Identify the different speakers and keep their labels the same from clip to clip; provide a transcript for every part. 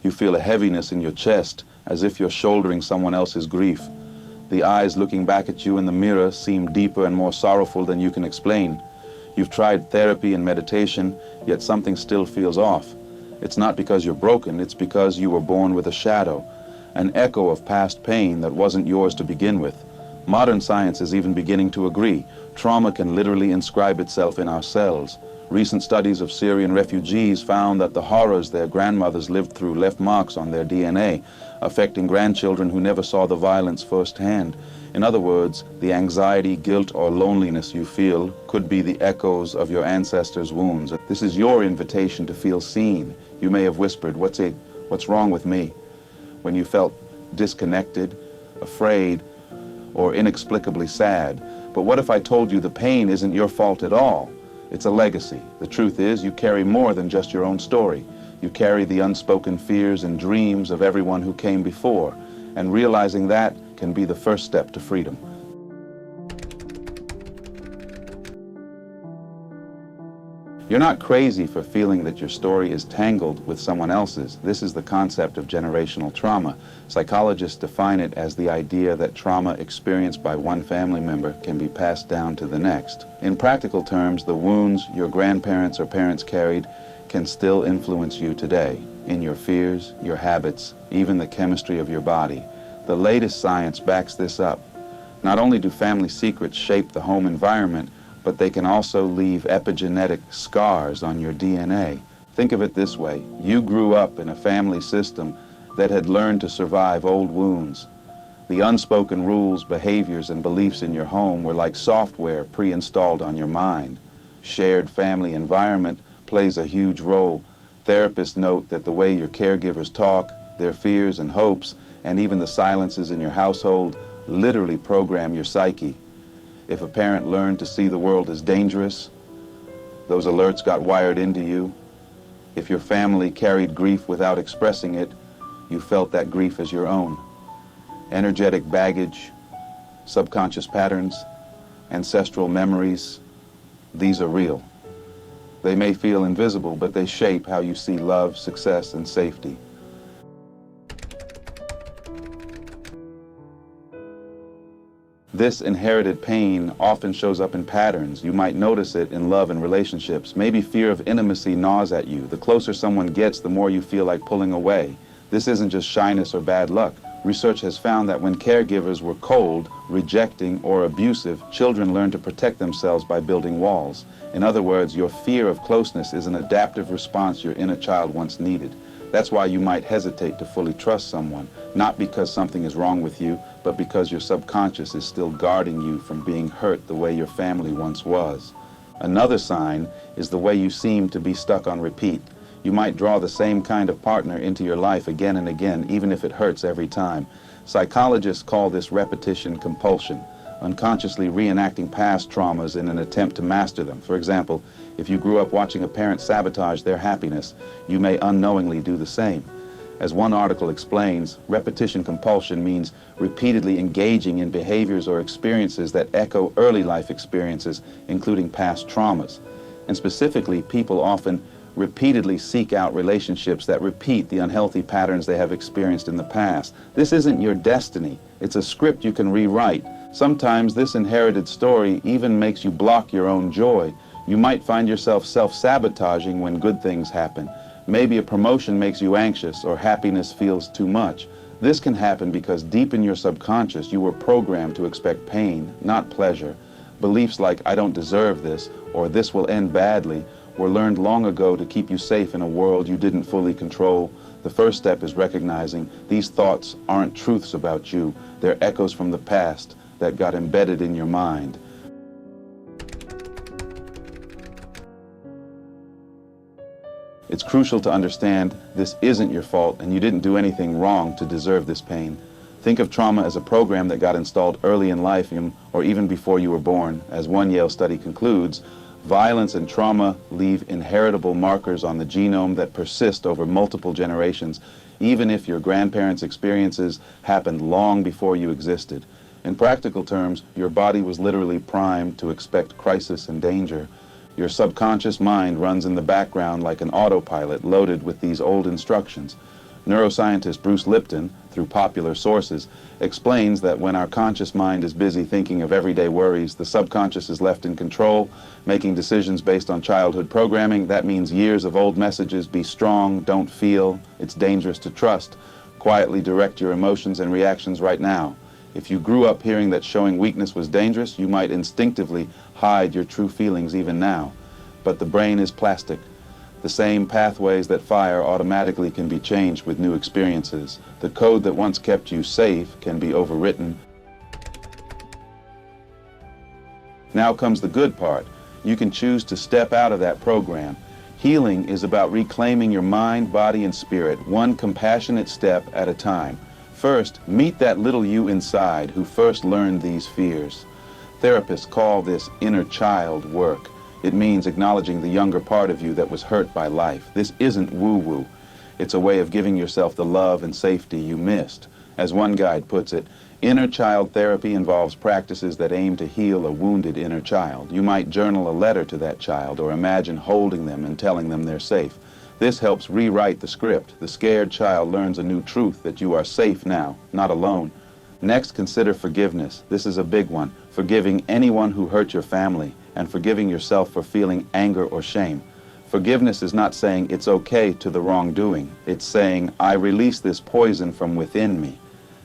Speaker 1: You feel a heaviness in your chest, as if you're shouldering someone else's grief. The eyes looking back at you in the mirror seem deeper and more sorrowful than you can explain. You've tried therapy and meditation, yet something still feels off. It's not because you're broken, it's because you were born with a shadow, an echo of past pain that wasn't yours to begin with. Modern science is even beginning to agree. Trauma can literally inscribe itself in our cells. Recent studies of Syrian refugees found that the horrors their grandmothers lived through left marks on their DNA, affecting grandchildren who never saw the violence firsthand. In other words, the anxiety, guilt, or loneliness you feel could be the echoes of your ancestors' wounds. This is your invitation to feel seen. You may have whispered, "What's wrong with me?" when you felt disconnected, afraid, or inexplicably sad. But what if I told you the pain isn't your fault at all? It's a legacy. The truth is, you carry more than just your own story. You carry the unspoken fears and dreams of everyone who came before, and realizing that can be the first step to freedom. You're not crazy for feeling that your story is tangled with someone else's. This is the concept of generational trauma. Psychologists define it as the idea that trauma experienced by one family member can be passed down to the next. In practical terms, the wounds your grandparents or parents carried can still influence you today, in your fears, your habits, even the chemistry of your body. The latest science backs this up. Not only do family secrets shape the home environment, but they can also leave epigenetic scars on your DNA. Think of it this way. You grew up in a family system that had learned to survive old wounds. The unspoken rules, behaviors, and beliefs in your home were like software pre-installed on your mind. Shared family environment plays a huge role. Therapists note that the way your caregivers talk, their fears and hopes, and even the silences in your household literally program your psyche. If a parent learned to see the world as dangerous, those alerts got wired into you. If your family carried grief without expressing it, you felt that grief as your own. Energetic baggage, subconscious patterns, ancestral memories, these are real. They may feel invisible, but they shape how you see love, success, and safety. This inherited pain often shows up in patterns. You might notice it in love and relationships. Maybe fear of intimacy gnaws at you. The closer someone gets, the more you feel like pulling away. This isn't just shyness or bad luck. Research has found that when caregivers were cold, rejecting, or abusive, children learn to protect themselves by building walls. In other words, your fear of closeness is an adaptive response your inner child once needed. That's why you might hesitate to fully trust someone, not because something is wrong with you, but because your subconscious is still guarding you from being hurt the way your family once was. Another sign is the way you seem to be stuck on repeat. You might draw the same kind of partner into your life again and again, even if it hurts every time. Psychologists call this repetition compulsion, unconsciously reenacting past traumas in an attempt to master them. For example, if you grew up watching a parent sabotage their happiness, you may unknowingly do the same. As one article explains, repetition compulsion means repeatedly engaging in behaviors or experiences that echo early life experiences, including past traumas. And specifically, people often repeatedly seek out relationships that repeat the unhealthy patterns they have experienced in the past. This isn't your destiny. It's a script you can rewrite. Sometimes this inherited story even makes you block your own joy. You might find yourself self-sabotaging when good things happen. Maybe a promotion makes you anxious or happiness feels too much. This can happen because deep in your subconscious you were programmed to expect pain, not pleasure. Beliefs like "I don't deserve this" or "this will end badly" were learned long ago to keep you safe in a world you didn't fully control. The first step is recognizing these thoughts aren't truths about you. They're echoes from the past that got embedded in your mind. It's crucial to understand this isn't your fault and you didn't do anything wrong to deserve this pain. Think of trauma as a program that got installed early in life or even before you were born. As one Yale study concludes, violence and trauma leave inheritable markers on the genome that persist over multiple generations, even if your grandparents' experiences happened long before you existed. In practical terms, your body was literally primed to expect crisis and danger. Your subconscious mind runs in the background like an autopilot loaded with these old instructions. Neuroscientist Bruce Lipton, through popular sources, explains that when our conscious mind is busy thinking of everyday worries, the subconscious is left in control, making decisions based on childhood programming. That means years of old messages: be strong, don't feel, it's dangerous to trust. Quietly direct your emotions and reactions right now. If you grew up hearing that showing weakness was dangerous, you might instinctively hide your true feelings even now. But the brain is plastic. The same pathways that fire automatically can be changed with new experiences. The code that once kept you safe can be overwritten. Now comes the good part. You can choose to step out of that program. Healing is about reclaiming your mind, body, and spirit, one compassionate step at a time. First, meet that little you inside who first learned these fears. Therapists call this inner child work. It means acknowledging the younger part of you that was hurt by life. This isn't woo-woo. It's a way of giving yourself the love and safety you missed. As one guide puts it, inner child therapy involves practices that aim to heal a wounded inner child. You might journal a letter to that child or imagine holding them and telling them they're safe. This helps rewrite the script. The scared child learns a new truth, that you are safe now, not alone. Next, consider forgiveness. This is a big one. Forgiving anyone who hurt your family, and forgiving yourself for feeling anger or shame. Forgiveness is not saying it's okay to the wrongdoing. It's saying, I release this poison from within me.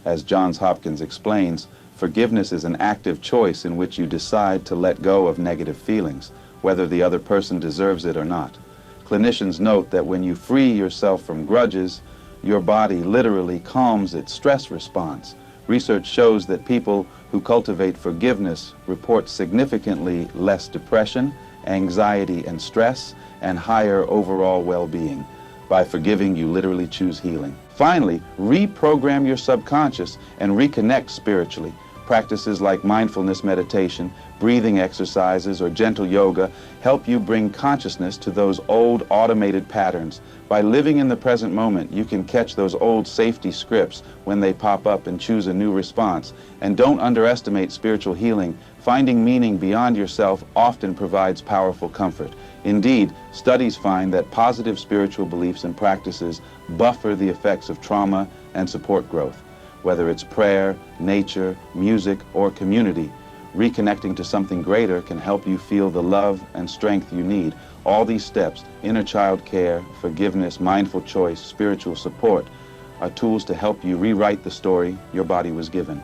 Speaker 1: As Johns Hopkins explains, forgiveness is an active choice in which you decide to let go of negative feelings, whether the other person deserves it or not. Clinicians note that when you free yourself from grudges, your body literally calms its stress response. Research shows that people who cultivate forgiveness report significantly less depression, anxiety, and stress, and higher overall well-being. By forgiving, you literally choose healing. Finally, reprogram your subconscious and reconnect spiritually. Practices like mindfulness meditation, breathing exercises, or gentle yoga help you bring consciousness to those old automated patterns. By living in the present moment, you can catch those old safety scripts when they pop up and choose a new response. And don't underestimate spiritual healing. Finding meaning beyond yourself often provides powerful comfort. Indeed, studies find that positive spiritual beliefs and practices buffer the effects of trauma and support growth. Whether it's prayer, nature, music, or community, reconnecting to something greater can help you feel the love and strength you need. All these steps, inner child care, forgiveness, mindful choice, spiritual support, are tools to help you rewrite the story your body was given.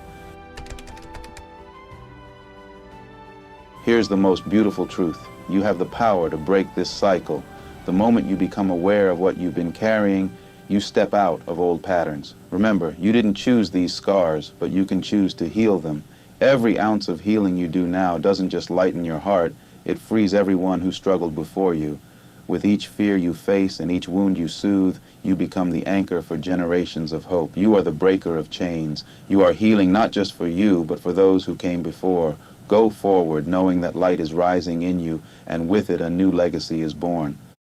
Speaker 1: Here's the most beautiful truth. You have the power to break this cycle. The moment you become aware of what you've been carrying, you step out of old patterns. Remember, you didn't choose these scars, but you can choose to heal them. Every ounce of healing you do now doesn't just lighten your heart, it frees everyone who struggled before you. With each fear you face and each wound you soothe, you become the anchor for generations of hope. You are the breaker of chains. You are healing not just for you, but for those who came before. Go forward knowing that light is rising in you, and with it a new legacy is born.